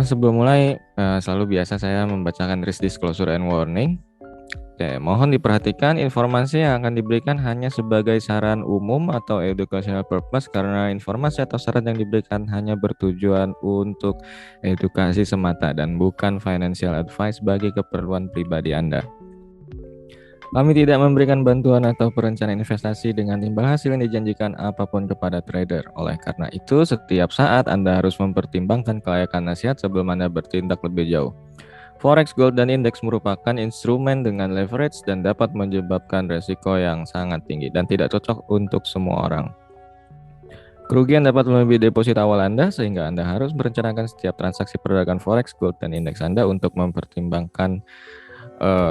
Sebelum mulai, selalu biasa saya membacakan risk disclosure and warning. Oke, mohon diperhatikan informasi yang akan diberikan hanya sebagai saran umum atau educational purpose karena informasi atau saran yang diberikan hanya bertujuan untuk edukasi semata dan bukan financial advice bagi keperluan pribadi Anda. Kami tidak memberikan bantuan atau perencanaan investasi dengan timbal hasil yang dijanjikan apapun kepada trader. Oleh karena itu, setiap saat Anda harus mempertimbangkan kelayakan nasihat sebelum Anda bertindak lebih jauh. Forex, gold, dan indeks merupakan instrumen dengan leverage dan dapat menyebabkan resiko yang sangat tinggi dan tidak cocok untuk semua orang. Kerugian dapat melebihi deposit awal Anda sehingga Anda harus merencanakan setiap transaksi perdagangan forex, gold, dan indeks Anda untuk mempertimbangkan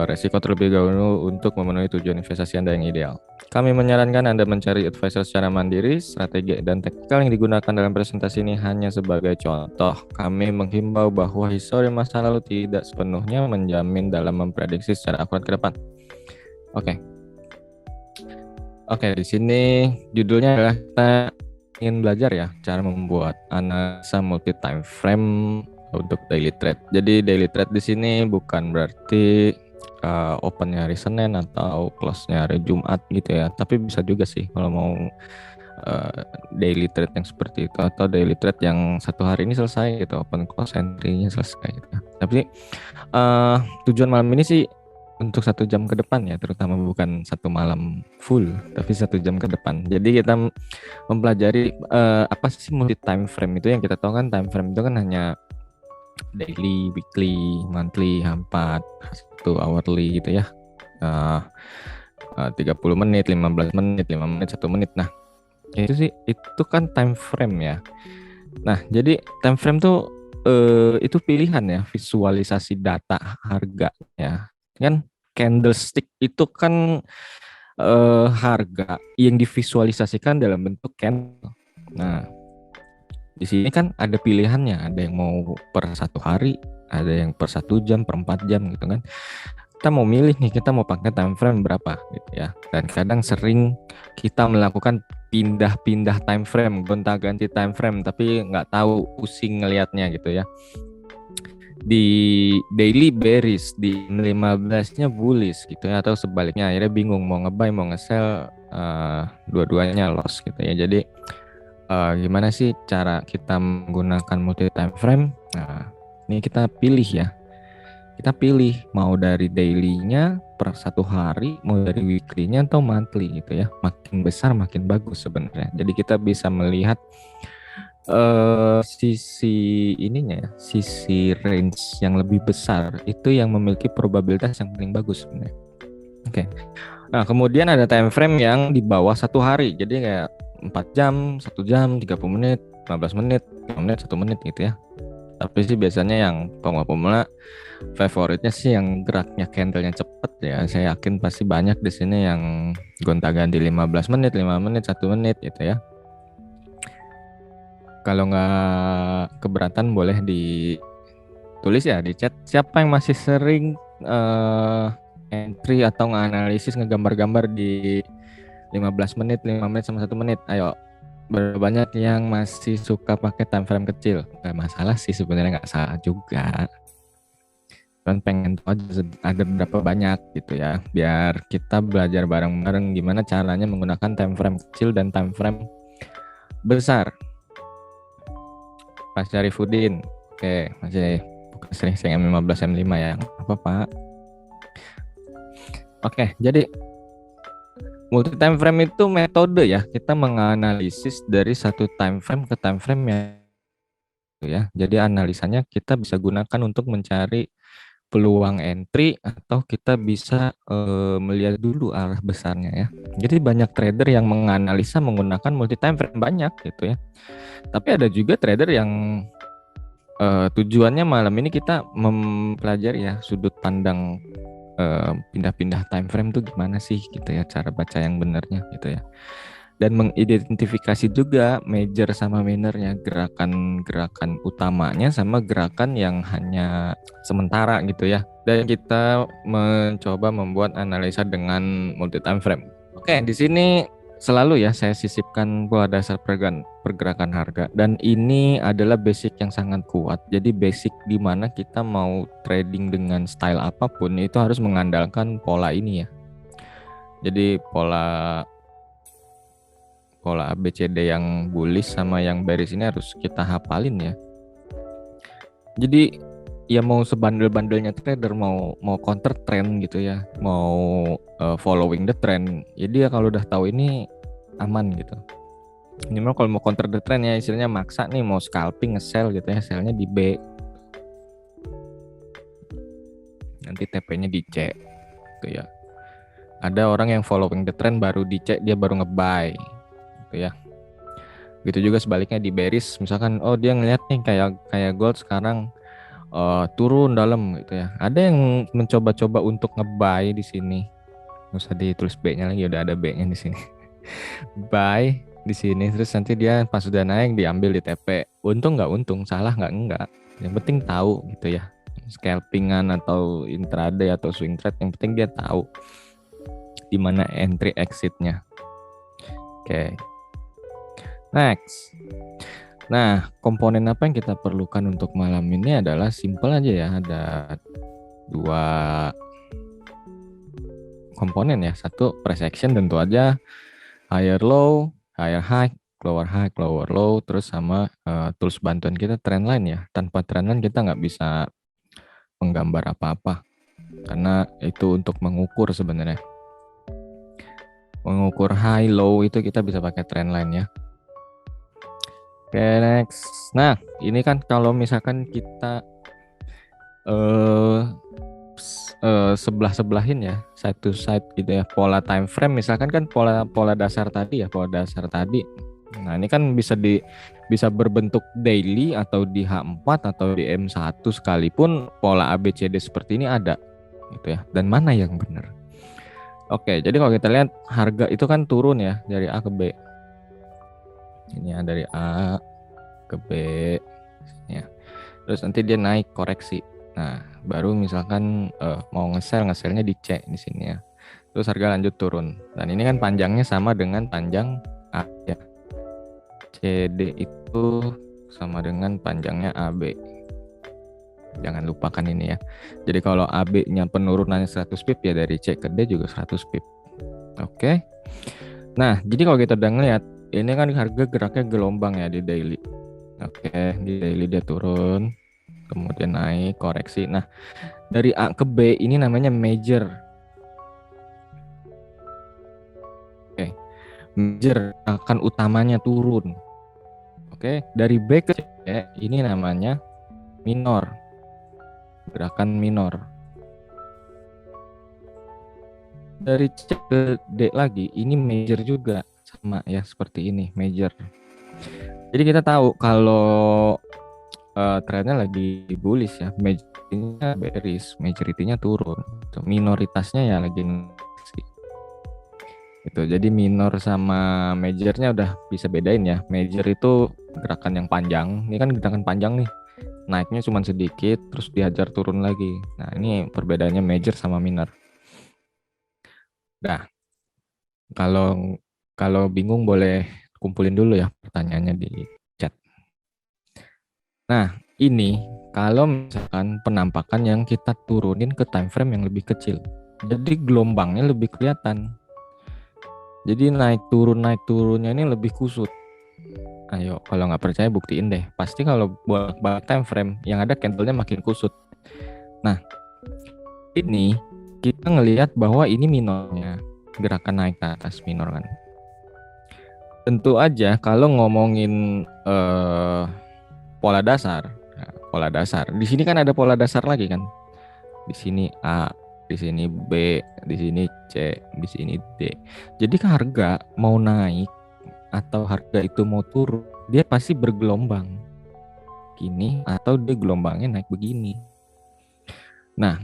resiko terlebih dahulu untuk memenuhi tujuan investasi Anda yang ideal. Kami menyarankan Anda mencari advisor secara mandiri. Strategi dan taktikal yang digunakan dalam presentasi ini hanya sebagai contoh. Kami menghimbau bahwa histori masa lalu tidak sepenuhnya menjamin dalam memprediksi secara akurat ke depan. Oke, di sini judulnya adalah kita ingin belajar ya cara membuat analisa multi time frame untuk daily trade. Jadi daily trade di sini bukan berarti opennya hari Senin atau close-nya hari Jumat gitu ya. Tapi bisa juga sih kalau mau daily trade yang seperti itu atau daily trade yang satu hari ini selesai gitu, open close entry-nya selesai gitu. Tapi tujuan malam ini sih untuk 1 jam ke depan ya, terutama bukan satu malam full, tapi 1 jam ke depan. Jadi kita mempelajari apa sih multi time frame itu. Yang kita tahu kan time frame itu kan hanya daily, weekly, monthly, 4, 1 hourly gitu ya. 30 menit, 15 menit, 5 menit, 1 menit. Nah, itu kan time frame ya. Nah, jadi time frame tuh itu pilihan ya, visualisasi data harga ya. Kan candlestick itu kan harga yang divisualisasikan dalam bentuk candle. Nah, di sini kan ada pilihannya, ada yang mau per 1 hari, ada yang per 1 jam, per 4 jam gitu kan. Kita mau milih nih, kita mau pakai time frame berapa gitu ya. Dan kadang sering kita melakukan pindah-pindah time frame, gonta-ganti time frame, tapi nggak tahu, pusing ngelihatnya gitu ya. Di daily bearish, di 15-nya bullish gitu ya, atau sebaliknya akhirnya bingung mau nge-buy mau nge-sell, dua-duanya loss gitu ya. Jadi gimana sih cara kita menggunakan multi time frame? Nah, ini kita pilih ya. Kita pilih mau dari daily-nya per 1 hari, mau dari weekly-nya atau monthly gitu ya. Makin besar makin bagus sebenarnya. Jadi kita bisa melihat sisi ininya ya, sisi range yang lebih besar itu yang memiliki probabilitas yang paling bagus sebenarnya. Oke. Nah, kemudian ada time frame yang di bawah 1 hari. Jadi kayak 4 jam, 1 jam, 30 menit, 15 menit, 5 menit, 1 menit gitu ya. Tapi sih biasanya yang pemula-pemula favoritnya sih yang geraknya candlenya cepet ya. Saya yakin pasti banyak di sini yang gonta-ganti 15 menit, 5 menit, 1 menit gitu ya. Kalau nggak keberatan boleh ditulis ya di chat. Siapa yang masih sering entry atau nganalisis ngegambar-gambar di 15 menit, 5 menit sama 1 menit? Ayo, berapa banyak yang masih suka pakai time frame kecil? Nggak masalah sih sebenarnya, nggak salah juga. Kan pengen tahu aja ada berapa banyak gitu ya. Biar kita belajar bareng-bareng gimana caranya menggunakan time frame kecil dan time frame besar. Pak Syarifudin, oke, masih sering-sering M15, M5 ya, apa Pak? Oke, jadi multi time frame itu metode ya, kita menganalisis dari satu time frame ke time frame ya. Jadi analisanya kita bisa gunakan untuk mencari peluang entry atau kita bisa melihat dulu arah besarnya ya. Jadi banyak trader yang menganalisa menggunakan multi time frame banyak gitu ya. Tapi ada juga trader yang tujuannya malam ini kita mempelajari ya sudut pandang pindah-pindah time frame tuh gimana sih gitu ya, cara baca yang benarnya gitu ya. Dan mengidentifikasi juga major sama minornya, gerakan-gerakan utamanya sama gerakan yang hanya sementara gitu ya. Dan kita mencoba membuat analisa dengan multi time frame. Oke, di sini selalu ya saya sisipkan pola dasar pergerakan harga, dan ini adalah basic yang sangat kuat. Jadi basic di mana kita mau trading dengan style apapun itu harus mengandalkan pola ini ya. Jadi pola ABCD yang bullish sama yang bearish ini harus kita hafalin ya. Jadi ya mau sebandel-bandelnya trader, mau counter trend gitu ya, mau following the trend, jadi ya kalau udah tahu ini aman gitu. Minimal kalau mau counter the trend ya istilahnya maksa nih mau scalping nge-sell gitu ya, sellnya di B, nanti TP-nya di C gitu ya. Ada orang yang following the trend baru di C dia baru nge-buy gitu ya. Gitu juga sebaliknya di bearish, misalkan oh dia ngeliat nih kayak gold sekarang turun dalam gitu ya. Ada yang mencoba-coba untuk nge-buy di sini. Nggak usah ditulis B-nya lagi, udah ada B-nya di sini. Buy di sini, terus nanti dia pas sudah naik diambil di TP. Untung nggak untung, salah nggak enggak. Yang penting tahu gitu ya. Scalpingan atau intraday atau swing trade, yang penting dia tahu di mana entry exitnya. Oke. Next. Nah, komponen apa yang kita perlukan untuk malam ini adalah simple aja ya. Ada dua komponen ya. Satu price action tentu aja, higher low, higher high, lower low, terus sama tools bantuan kita trendline ya. Tanpa trendline kita nggak bisa menggambar apa-apa karena itu untuk mengukur sebenarnya. Mengukur high low itu kita bisa pakai trendline ya. Oke, next. Nah, ini kan kalau misalkan kita sebelah-sebelahin ya, side to side gitu ya, pola time frame misalkan kan pola dasar tadi ya, pola dasar tadi. Nah, ini kan bisa berbentuk daily atau di H4 atau di M1 sekalipun pola ABCD seperti ini ada gitu ya. Dan mana yang benar? Oke, jadi kalau kita lihat harga itu kan turun ya dari A ke B. Ini ya, dari A ke B ya. Terus nanti dia naik koreksi. Nah, baru misalkan mau nge-sellnya di C di sini ya. Terus harga lanjut turun. Dan ini kan panjangnya sama dengan panjang A ya. CD itu sama dengan panjangnya AB. Jangan lupakan ini ya. Jadi kalau AB-nya penurunannya 100 pip ya dari C ke D juga 100 pip. Oke. Nah, jadi kalau kita udah ngeliat, ini kan harga geraknya gelombang ya di daily. Oke, di daily dia turun, kemudian naik, koreksi. Nah, dari A ke B ini namanya major. Oke, major akan utamanya turun. Oke, dari B ke C ini namanya minor, gerakan minor. Dari C ke D lagi ini major juga, sama ya seperti ini major. Jadi kita tahu kalau trennya lagi bullish ya, majority-nya bearish, majority-nya turun. Minoritasnya ya lagi itu. Jadi minor sama majornya udah bisa bedain ya. Major itu gerakan yang panjang. Ini kan gerakan panjang nih. Naiknya cuma sedikit terus dihajar turun lagi. Nah, ini perbedaannya major sama minor. Nah, kalau bingung boleh kumpulin dulu ya pertanyaannya di chat. Nah, ini kalau misalkan penampakan yang kita turunin ke time frame yang lebih kecil. Jadi gelombangnya lebih kelihatan. Jadi naik turunnya ini lebih kusut. Ayo, kalau nggak percaya buktiin deh. Pasti kalau buat time frame yang ada candlenya makin kusut. Nah, ini kita ngelihat bahwa ini minornya, gerakan naik ke atas minor kan. Tentu aja kalau ngomongin pola dasar. Nah, pola dasar. Di sini kan ada pola dasar lagi kan. Di sini A, di sini B, di sini C, di sini D. Jadi harga mau naik atau harga itu mau turun, dia pasti bergelombang gini atau dia gelombangnya naik begini. Nah,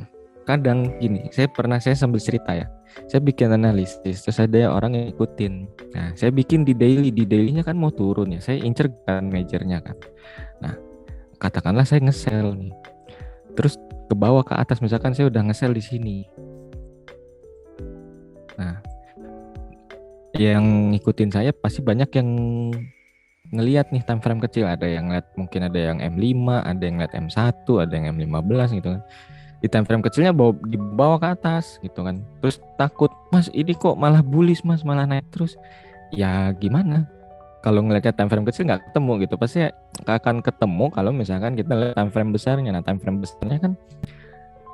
kadang gini, saya sambil cerita ya. Saya bikin analisis, terus ada orang yang ikutin. Nah, saya bikin di dailynya kan mau turun ya. Saya incer kan majornya kan. Nah, katakanlah saya nge-sell nih. Terus ke bawah ke atas misalkan saya udah nge-sell di sini. Nah, yang ngikutin saya pasti banyak yang ngelihat nih time frame kecil, ada yang ngeliat mungkin ada yang M5, ada yang ngeliat M1, ada yang M15 gitu kan. Di time frame kecilnya dibawa ke atas gitu kan. Terus takut, "Mas, ini kok malah bullish, Mas, malah naik terus." Ya gimana? Kalau ngeliatnya time frame kecil nggak ketemu gitu. Pasti akan ketemu kalau misalkan kita lihat time frame besarnya. Nah, time frame besarnya kan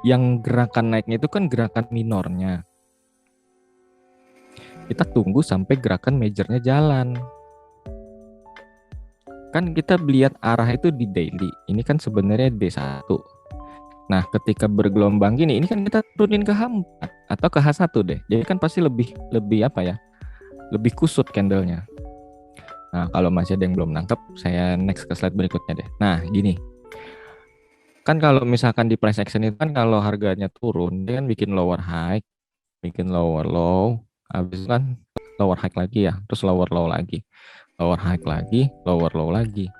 yang gerakan naiknya itu kan gerakan minornya. Kita tunggu sampai gerakan majornya jalan. Kan kita lihat arah itu di daily. Ini kan sebenarnya D1. Nah, ketika bergelombang gini, ini kan kita turunin ke H4 atau ke H1 deh. Jadi kan pasti lebih apa ya? Lebih kusut candlenya. Nah, kalau masih ada yang belum nangkep, saya next ke slide berikutnya deh. Nah, gini. Kan kalau misalkan di price action itu kan kalau harganya turun, dia kan bikin lower high, bikin lower low, habis itu kan lower high lagi ya, terus lower low lagi. Lower high lagi, lower low lagi.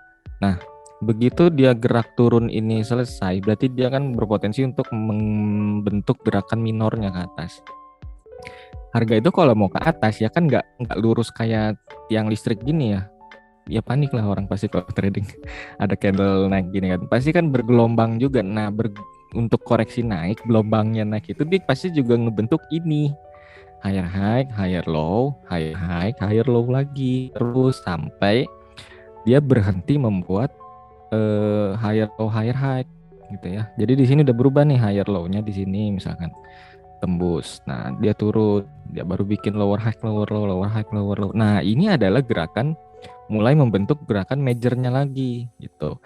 Nah, begitu dia gerak turun ini selesai, berarti dia kan berpotensi untuk membentuk gerakan minornya ke atas. Harga itu kalau mau ke atas ya kan nggak lurus kayak tiang listrik gini ya. Ya panik lah orang pasti kalau trading ada candle naik gini kan. Pasti kan bergelombang juga. Nah, untuk koreksi naik, gelombangnya naik itu dia pasti juga ngebentuk ini. Higher high, higher low, higher high, higher low lagi. Terus sampai dia berhenti membuat higher low, higher high gitu ya. Jadi di sini udah berubah nih higher low-nya di sini misalkan tembus. Nah, dia turun, dia baru bikin lower high, lower low, lower high, lower low. Nah, ini adalah gerakan mulai membentuk gerakan majornya lagi gitu.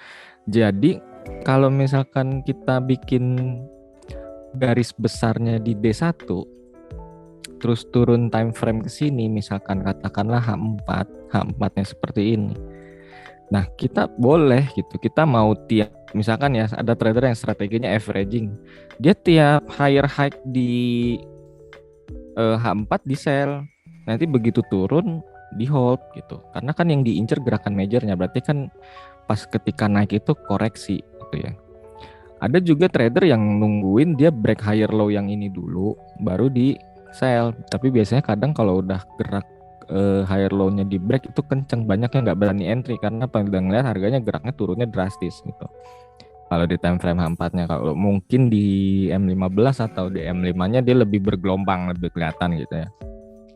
Jadi kalau misalkan kita bikin garis besarnya di D1 terus turun time frame ke sini misalkan katakanlah H4, H4-nya seperti ini. Nah, kita boleh gitu. Kita mau tiap misalkan ya ada trader yang strateginya averaging. Dia tiap higher high di H4 di sell. Nanti begitu turun di hold gitu. Karena kan yang diincer gerakan majornya, berarti kan pas ketika naik itu koreksi gitu ya. Ada juga trader yang nungguin dia break higher low yang ini dulu baru di sell. Tapi biasanya kadang kalau udah gerak higher low-nya di break itu kenceng, banyak yang nggak berani entry karena pada ngeliat harganya geraknya turunnya drastis gitu. Kalau di time frame H4-nya, kalau mungkin di M15 atau di M5-nya dia lebih bergelombang, lebih kelihatan gitu ya.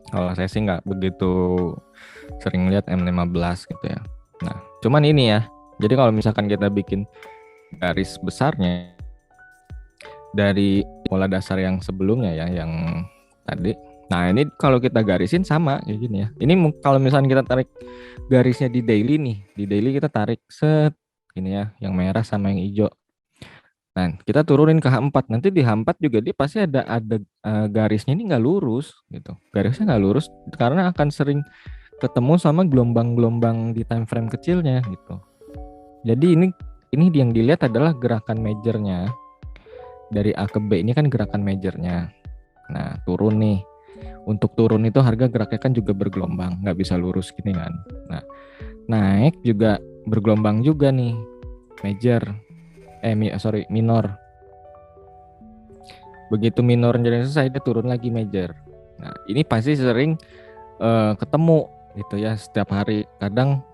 Kalau saya sih nggak begitu sering lihat M15 gitu ya. Nah, cuman ini ya. Jadi kalau misalkan kita bikin garis besarnya dari pola dasar yang sebelumnya ya, yang tadi. Nah, ini kalau kita garisin sama kayak gini ya. Ini kalau misalkan kita tarik garisnya di daily nih, di daily kita tarik set ini ya, yang merah sama yang hijau. Nah, kita turunin ke H4. Nanti di H4 juga dia pasti ada garisnya ini nggak lurus gitu. Garisnya nggak lurus karena akan sering ketemu sama gelombang-gelombang di time frame kecilnya gitu. Jadi ini yang dilihat adalah gerakan majornya. Dari A ke B ini kan gerakan majornya. Nah, turun nih. Untuk turun itu harga geraknya kan juga bergelombang, nggak bisa lurus gini kan. Nah, naik juga bergelombang juga nih. Major. Minor. Begitu minor jadi selesai dia turun lagi major. Nah, ini pasti sering ketemu gitu ya setiap hari. Kadang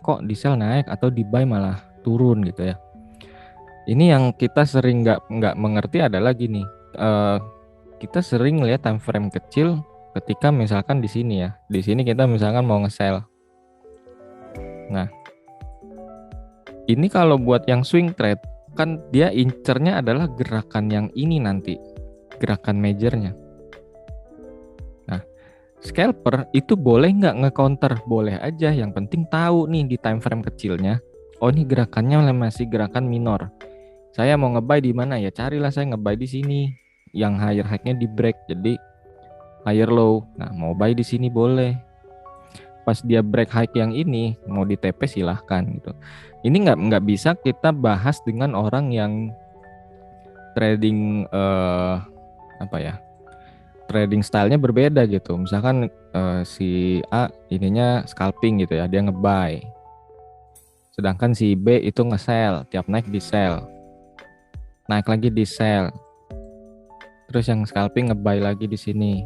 kok di sell naik atau di buy malah turun gitu ya. Ini yang kita sering nggak mengerti adalah gini. Kita sering lihat time frame kecil ketika misalkan di sini ya. Di sini kita misalkan mau nge-sell. Nah, ini kalau buat yang swing trade kan dia incernya adalah gerakan yang ini nanti, gerakan majornya. Nah, scalper itu boleh nggak nge-counter? Boleh aja, yang penting tahu nih di time frame kecilnya. Oh, ini gerakannya masih gerakan minor. Saya mau nge-buy di mana ya? Carilah saya nge-buy di sini. Yang higher high-nya di break, jadi higher low. Nah, mau buy di sini boleh. Pas dia break high yang ini, mau di TP silahkan gitu. Ini nggak bisa kita bahas dengan orang yang trading apa ya? Trading stylenya berbeda gitu. Misalkan si A ininya scalping gitu ya, dia nge-buy. Sedangkan si B itu nge-sell, tiap naik di sell. Naik lagi di sell. Terus yang scalping nge-buy lagi di sini.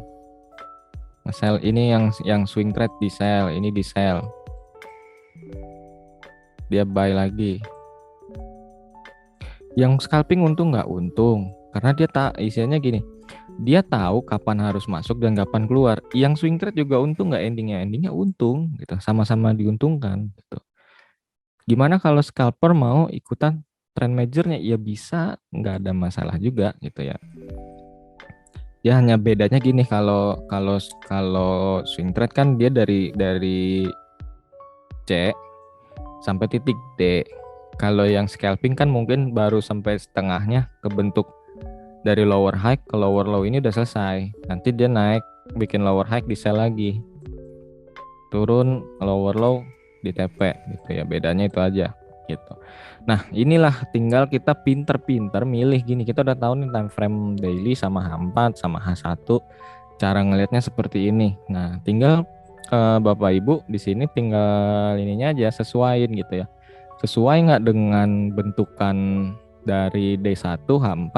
Sell ini yang swing trade di sell, ini di sell. Dia buy lagi. Yang scalping untung nggak untung, karena dia tak isinya gini. Dia tahu kapan harus masuk dan kapan keluar. Yang swing trade juga untung nggak endingnya? Endingnya untung gitu, sama-sama diuntungkan gitu. Gimana kalau scalper mau ikutan trend majornya? Ya bisa, nggak ada masalah juga gitu ya. Ya hanya bedanya gini, kalau kalau kalau swing trade kan dia dari C sampai titik D. Kalau yang scalping kan mungkin baru sampai setengahnya kebentuk, dari lower high ke lower low ini udah selesai. Nanti dia naik bikin lower high di sell lagi. Turun lower low di TP gitu ya. Bedanya itu aja gitu. Nah, inilah tinggal kita pinter-pinter milih gini. Kita udah tahu nih time frame daily sama H4 sama H1, cara ngelihatnya seperti ini. Nah, tinggal Bapak Ibu di sini tinggal ininya aja sesuaiin gitu ya. Sesuai nggak dengan bentukan dari D1 H4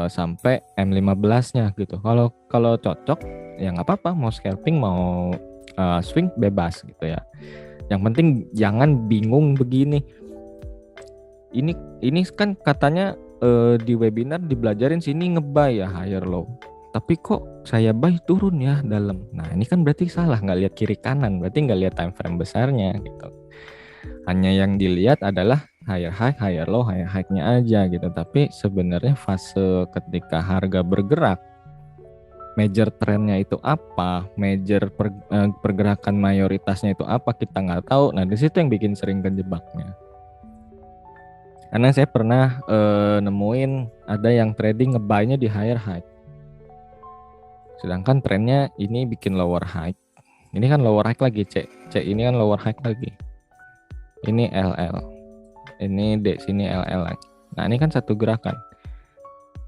sampai M15-nya gitu. Kalau cocok ya nggak apa-apa, mau scalping mau swing bebas gitu ya. Yang penting jangan bingung begini. Ini kan katanya di webinar dibelajarin sini nge-buy ya higher low. Tapi kok saya buy turun ya dalam. Nah, ini kan berarti salah, nggak lihat kiri kanan, berarti nggak lihat time frame besarnya gitu. Hanya yang dilihat adalah higher high, higher low, higher high-nya aja gitu. Tapi sebenarnya fase ketika harga bergerak, major trendnya itu apa, major pergerakan mayoritasnya itu apa, kita nggak tahu. Nah, di situ yang bikin sering kejebaknya. Karena saya pernah nemuin ada yang trading nge-buy-nya di higher high. Sedangkan trennya ini bikin lower high. Ini kan lower high lagi, C ini kan lower high lagi. Ini LL. Ini D sini LL lagi. Nah, ini kan satu gerakan.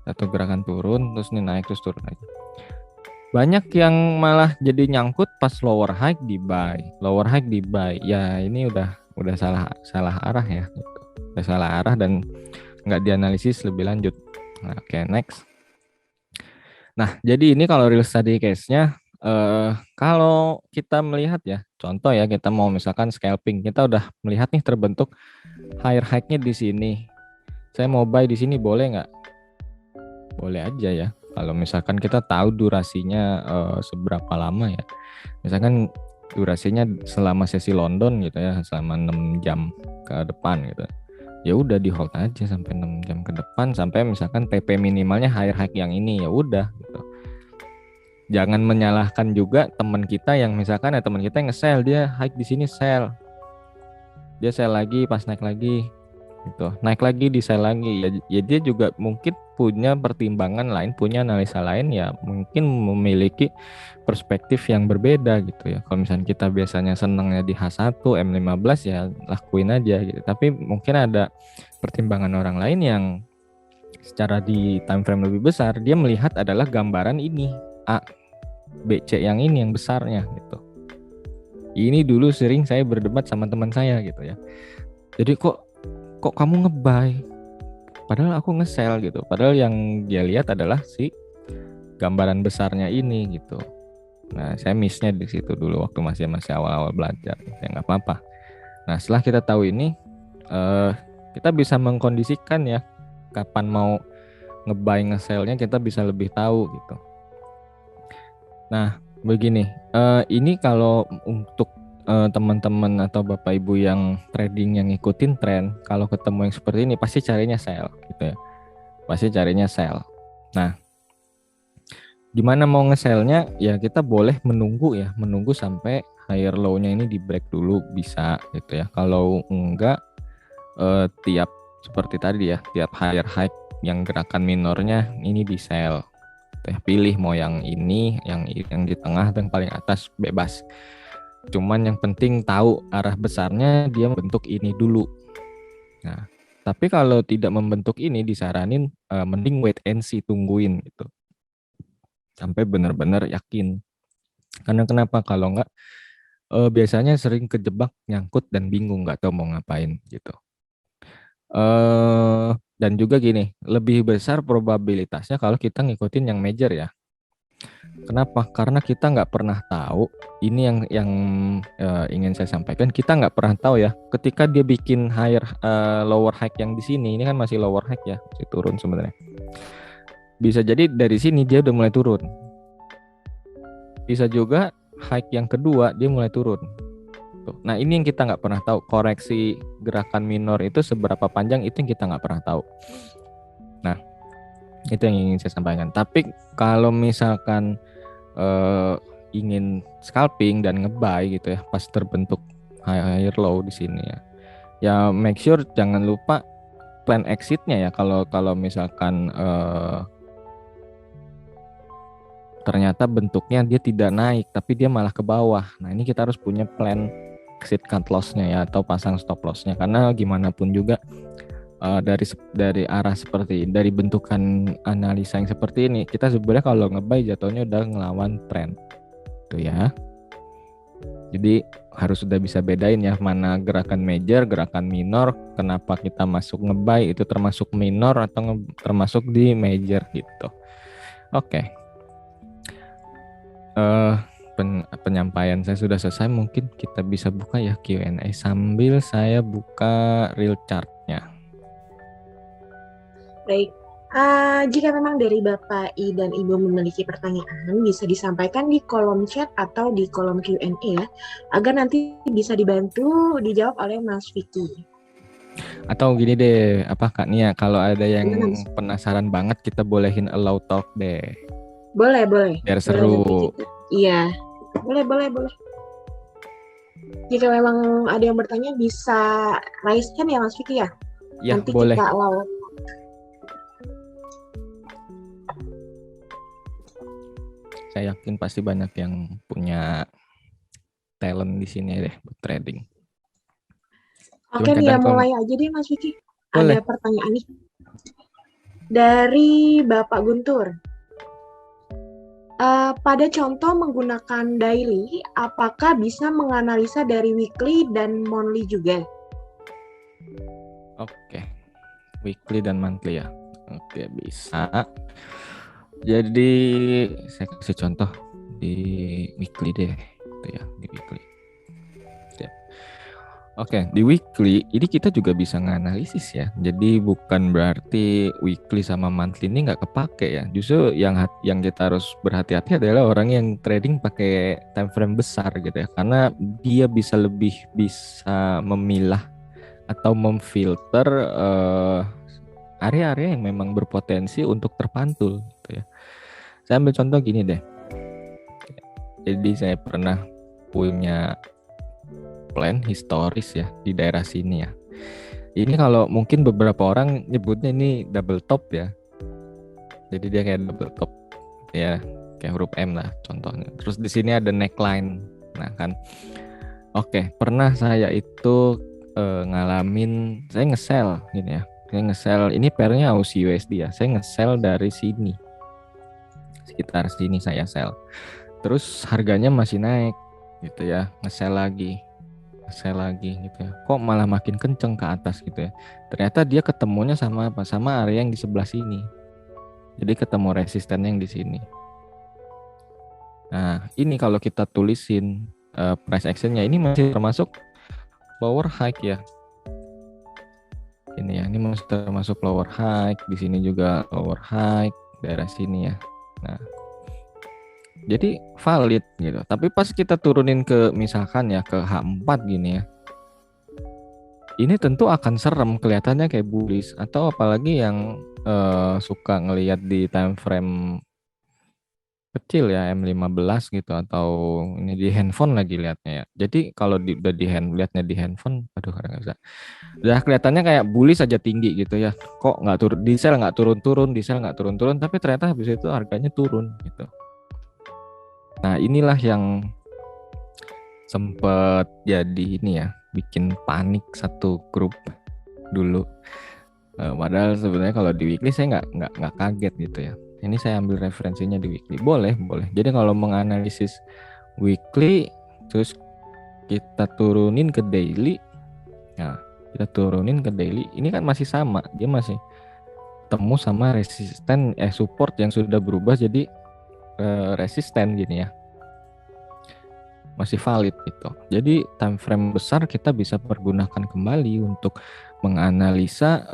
Satu gerakan turun terus ini naik terus turun lagi. Banyak yang malah jadi nyangkut pas lower high di buy, lower high di buy. Ya, ini udah salah arah ya gitu. Udah salah arah dan nggak dianalisis lebih lanjut. Nah, oke, next. Nah, jadi ini kalau real study case-nya, kalau kita melihat ya, contoh ya, kita mau misalkan scalping, kita udah melihat nih terbentuk higher high-nya di sini. Saya mau buy di sini boleh nggak? Boleh aja ya. Kalau misalkan kita tahu durasinya seberapa lama ya. Misalkan durasinya selama sesi London gitu ya, selama 6 jam ke depan gitu. Ya udah di hold aja sampai 6 jam ke depan, sampai misalkan TP minimalnya higher high yang ini, ya udah gitu. Jangan menyalahkan juga teman kita yang misalkan ya teman kita yang nge-sell, dia high di sini sell. Dia sell lagi pas naik lagi gitu. Naik lagi di sell lagi. Ya dia juga mungkin punya pertimbangan lain, punya analisa lain ya, mungkin memiliki perspektif yang berbeda gitu ya. Kalau misalnya kita biasanya senangnya di H1, M15 ya lakuin aja gitu. Tapi mungkin ada pertimbangan orang lain yang secara di time frame lebih besar, dia melihat adalah gambaran ini A, B, C yang ini yang besarnya gitu. Ini dulu sering saya berdebat sama teman saya gitu ya. Jadi kok kamu nge-buy? Padahal aku nge-sell gitu. Padahal yang dia lihat adalah si gambaran besarnya ini gitu. Nah, saya miss-nya di situ dulu waktu masih awal-awal belajar. Ya nggak apa-apa. Nah, setelah kita tahu ini, kita bisa mengkondisikan ya kapan mau nge-buy nge-sell-nya, kita bisa lebih tahu gitu. Nah, begini, ini kalau untuk teman-teman atau Bapak Ibu yang trading yang ngikutin tren, kalau ketemu yang seperti ini pasti carinya sell gitu ya. Pasti carinya sell. Nah, gimana mau nge-sell-nya? Ya kita boleh menunggu ya, menunggu sampai higher low-nya ini di break dulu bisa gitu ya. Kalau enggak tiap seperti tadi ya, tiap higher high yang gerakan minornya ini di sell. Pilih mau yang ini, yang di tengah dan paling atas bebas. Cuman yang penting tahu arah besarnya dia membentuk ini dulu. Nah, tapi kalau tidak membentuk ini disaranin mending wait and see, tungguin gitu. Sampai benar-benar yakin. Karena kenapa? Kalau enggak biasanya sering kejebak, nyangkut dan bingung nggak tahu mau ngapain gitu. Dan juga gini, lebih besar probabilitasnya kalau kita ngikutin yang major ya. Kenapa? Karena kita nggak pernah tahu. Ini yang ingin saya sampaikan. Kita nggak pernah tahu ya. Ketika dia bikin lower high yang di sini, ini kan masih lower high ya, masih turun sebenarnya. Bisa jadi dari sini dia udah mulai turun. Bisa juga high yang kedua dia mulai turun. Nah ini yang kita nggak pernah tahu. Koreksi gerakan minor itu seberapa panjang itu yang kita nggak pernah tahu. Nah itu yang ingin saya sampaikan. Tapi kalau misalkan ingin scalping dan nge-buy gitu ya pas terbentuk higher low di sini ya. Ya make sure jangan lupa plan exitnya ya kalau misalkan ternyata bentuknya dia tidak naik tapi dia malah ke bawah. Nah, ini kita harus punya plan exit cut loss-nya ya atau pasang stop loss-nya karena gimana pun juga dari arah seperti dari bentukan analisa yang seperti ini kita sebenarnya kalau nge-buy jatuhnya udah ngelawan tren tuh ya. Jadi harus sudah bisa bedain ya mana gerakan major, gerakan minor, kenapa kita masuk nge-buy itu termasuk minor atau termasuk di major gitu. Oke. Penyampaian saya sudah selesai, mungkin kita bisa buka ya Q&A sambil saya buka real chart-nya. Baik, jika memang dari Bapak I dan Ibu memiliki pertanyaan, bisa disampaikan di kolom chat atau di kolom Q&A ya, agar nanti bisa dibantu dijawab oleh Mas Vicky. Atau gini deh, apa Kak Nia, kalau ada yang penasaran banget kita bolehin allow talk deh. Boleh. Biar seru. Iya, boleh. Jika memang ada yang bertanya bisa raise hand ya Mas Vicky ya? Ya, nanti boleh. Kita allow. Saya yakin pasti banyak yang punya talent di sini deh buat trading. Oke nih ya, mulai aja deh Mas Vicky. Boleh. Ada pertanyaan nih dari Bapak Guntur. Pada contoh menggunakan daily, apakah bisa menganalisa dari weekly dan monthly juga? Oke, weekly dan monthly ya. Oke, bisa. Jadi saya kasih contoh di weekly deh, gitu ya, di weekly. Oke, di weekly ini kita juga bisa nganalisis ya. Jadi bukan berarti weekly sama monthly ini nggak kepake ya. Justru yang kita harus berhati-hati adalah orang yang trading pakai time frame besar gitu ya. Karena dia lebih bisa memilah atau memfilter area-area yang memang berpotensi untuk terpantul gitu ya. Saya ambil contoh gini deh. Jadi saya pernah punya plan historis ya di daerah sini ya. Ini kalau mungkin beberapa orang nyebutnya ini double top ya. Jadi dia kayak double top ya, kayak huruf M lah contohnya. Terus di sini ada neckline. Nah kan. Oke, pernah saya itu ngalamin saya nge-sell gini ya. Saya nge-sell ini pairnya Aussie USD ya. Saya nge-sell dari sini. Sekitar sini saya sell. Terus harganya masih naik gitu ya. Nge-sell lagi gitu ya. Kok malah makin kenceng ke atas gitu ya. Ternyata dia ketemunya sama apa? Sama area yang di sebelah sini. Jadi ketemu resistennya yang di sini. Nah, ini kalau kita tulisin price actionnya ini masih termasuk lower high ya. Ini ya, ini masih termasuk lower high. Di sini juga lower high daerah sini ya. Nah, jadi valid gitu. Tapi pas kita turunin ke misalkan ya ke H4 gini ya. Ini tentu akan serem, kelihatannya kayak bullish atau apalagi yang suka ngelihat di time frame kecil ya M15 gitu atau ini di handphone lagi lihatnya ya. Jadi kalau udah lihatnya di handphone, aduh kadang nggak bisa. Udah kelihatannya kayak bullish saja tinggi gitu ya. Kok nggak turun, di sell nggak turun-turun, tapi ternyata habis itu harganya turun gitu. Nah inilah yang sempat jadi ini ya, bikin panik satu grup dulu. Padahal sebenarnya kalau di weekly saya nggak kaget gitu ya. Ini saya ambil referensinya di weekly. Boleh. Jadi kalau menganalisis weekly, terus kita turunin ke daily. Nah, kita turunin ke daily. Ini kan masih sama. Dia masih temu sama resisten support yang sudah berubah jadi resisten gini ya, masih valid gitu. Jadi time frame besar kita bisa pergunakan kembali untuk menganalisa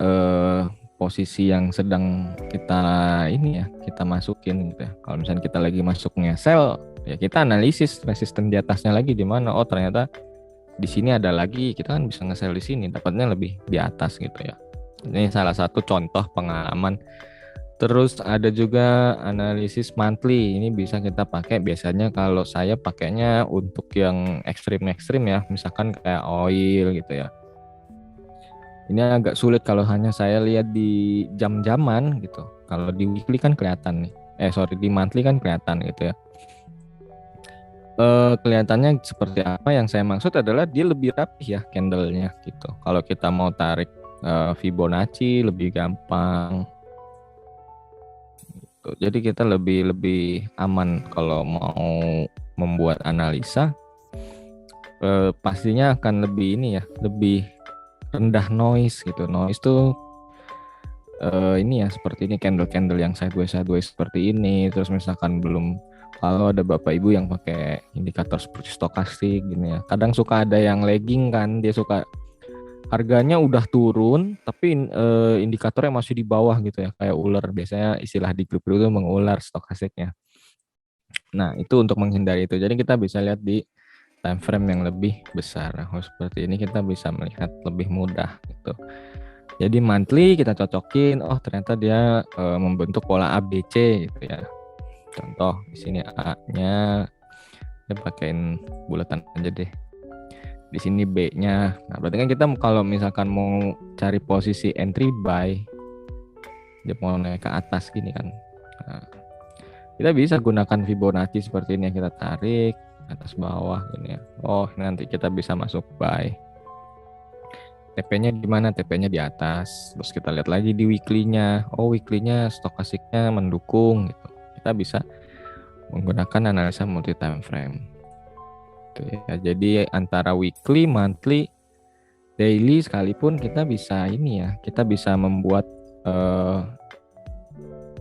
posisi yang sedang kita ini ya, kita masukin gitu ya. Kalau misalnya kita lagi masuknya sell, ya kita analisis resisten di atasnya lagi di mana. Oh ternyata di sini ada lagi, kita kan bisa nge-sell di sini, dapatnya lebih di atas gitu ya. Ini salah satu contoh pengalaman. Terus ada juga analisis monthly. Ini bisa kita pakai biasanya kalau saya pakainya untuk yang ekstrim-ekstrim ya, misalkan kayak oil gitu ya. Ini agak sulit kalau hanya saya lihat di jam-jaman gitu. Kalau di weekly kan kelihatan nih. Di monthly kan kelihatan gitu ya. Kelihatannya seperti apa, yang saya maksud adalah dia lebih rapi ya candlenya gitu. Kalau kita mau tarik Fibonacci lebih gampang. Jadi kita lebih aman kalau mau membuat analisa, pastinya akan lebih ini ya, lebih rendah noise gitu. Noise tuh ini ya seperti ini, candle-candle yang sideways seperti ini. Terus misalkan kalau ada bapak ibu yang pakai indikator seperti stokastik gini ya, kadang suka ada yang lagging kan, dia suka harganya udah turun tapi indikatornya masih di bawah gitu ya, kayak ular, biasanya istilah di grup itu mengular stokastiknya. Nah itu untuk menghindari itu, jadi kita bisa lihat di time frame yang lebih besar. Seperti ini kita bisa melihat lebih mudah gitu. Jadi monthly kita cocokin, oh ternyata dia membentuk pola ABC gitu ya. Contoh di sini A-nya kita pakein bulatan aja deh. Di sini B-nya. Nah, berarti kan kita kalau misalkan mau cari posisi entry buy, dia mau naik ke atas gini kan. Nah, kita bisa gunakan Fibonacci seperti ini yang kita tarik atas bawah gini ya. Oh, nanti kita bisa masuk buy. TP-nya di mana? TP-nya di atas. Terus kita lihat lagi di weekly-nya. Oh, weekly-nya stokastiknya mendukung gitu. Kita bisa menggunakan analisa multi time frame. Ya, jadi antara weekly, monthly, daily sekalipun kita bisa ini ya, kita bisa membuat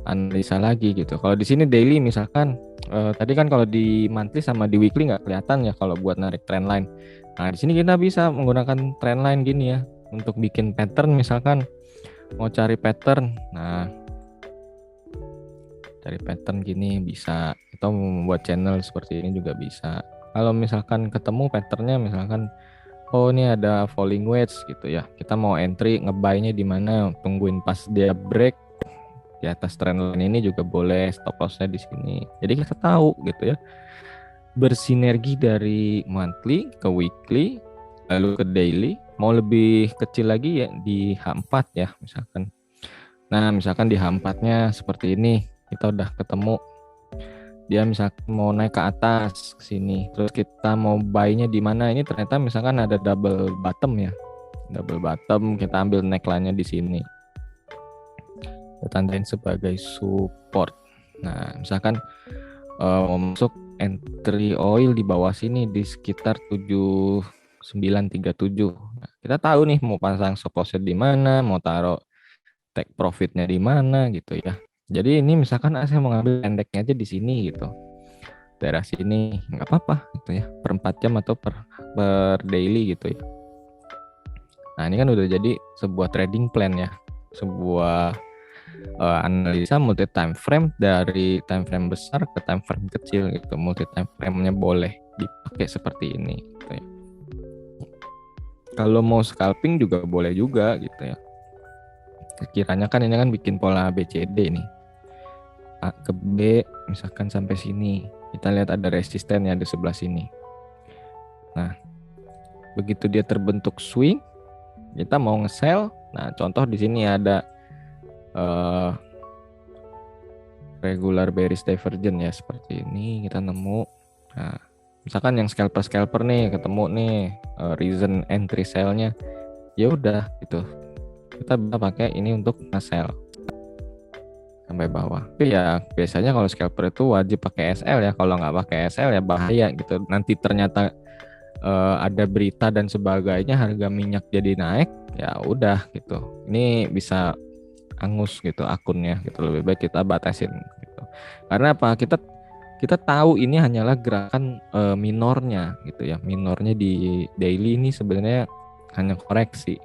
analisa lagi gitu. Kalau di sini daily misalkan tadi kan kalau di monthly sama di weekly nggak kelihatan ya kalau buat narik trend line. Nah di sini kita bisa menggunakan trend line gini ya untuk bikin pattern, misalkan mau cari pattern. Nah cari pattern gini bisa, atau membuat channel seperti ini juga bisa. Kalau misalkan ketemu patternnya, misalkan oh ini ada falling wedge gitu ya, kita mau entry ngebuy-nya di mana, tungguin pas dia break di atas trend line ini juga boleh, stop loss-nya di sini. Jadi kita tahu gitu ya, bersinergi dari monthly ke weekly lalu ke daily. Mau lebih kecil lagi ya di H4 ya misalkan. Nah misalkan di H4-nya seperti ini, kita udah ketemu dia misalkan mau naik ke atas ke sini, terus kita mau buy-nya di mana, ini ternyata misalkan ada double bottom ya, double bottom, kita ambil neckline-nya di sini, kita tandain sebagai support. Nah misalkan mau masuk entry oil di bawah sini di sekitar 7937. Nah, kita tahu nih mau pasang stop loss di mana, mau taruh take profitnya di mana gitu ya. Jadi ini misalkan saya mau ngambil pendeknya aja di sini gitu, daerah sini nggak apa-apa gitu ya, per 4 jam atau per daily gitu ya. Nah ini kan udah jadi sebuah trading plan ya, sebuah analisa multi time frame, dari time frame besar ke time frame kecil gitu. Multi time frame-nya boleh dipakai seperti ini gitu ya. Kalau mau scalping juga boleh juga gitu ya. Sekiranya kan ini kan bikin pola BCD nih, A ke B misalkan sampai sini, kita lihat ada resistennya di sebelah sini. Nah begitu dia terbentuk swing, kita mau nge-sell. Nah contoh di sini ada regular bearish divergence ya, seperti ini kita nemu. Nah misalkan yang scalper nih ketemu nih reason entry sell-nya, ya udah gitu, kita bisa pakai ini untuk nge-sell sampai bawah. Tapi ya biasanya kalau scalper itu wajib pakai SL ya, kalau nggak pakai SL ya bahaya gitu. Nanti ternyata ada berita dan sebagainya, harga minyak jadi naik, ya udah gitu. Ini bisa angus gitu akunnya gitu, lebih baik kita batasin gitu. Karena apa? Kita kita tahu ini hanyalah gerakan minornya gitu ya. Minornya di daily ini sebenarnya hanya koreksi.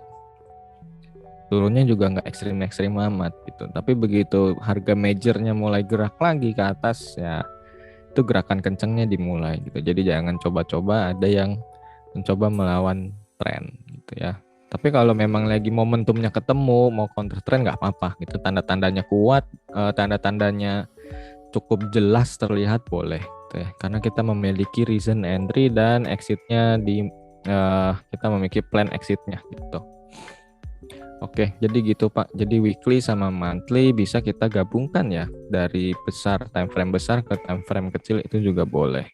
Turunnya juga nggak ekstrim-ekstrim amat gitu. Tapi begitu harga majornya mulai gerak lagi ke atas ya, itu gerakan kencengnya dimulai gitu. Jadi jangan coba-coba ada yang mencoba melawan tren gitu ya. Tapi kalau memang lagi momentumnya ketemu mau counter trend nggak apa-apa gitu. Tanda-tandanya kuat, tanda-tandanya cukup jelas terlihat boleh gitu ya. Karena kita memiliki reason entry dan exitnya kita memiliki plan exitnya gitu. Oke, jadi gitu Pak. Jadi weekly sama monthly bisa kita gabungkan ya, dari time frame besar ke time frame kecil itu juga boleh.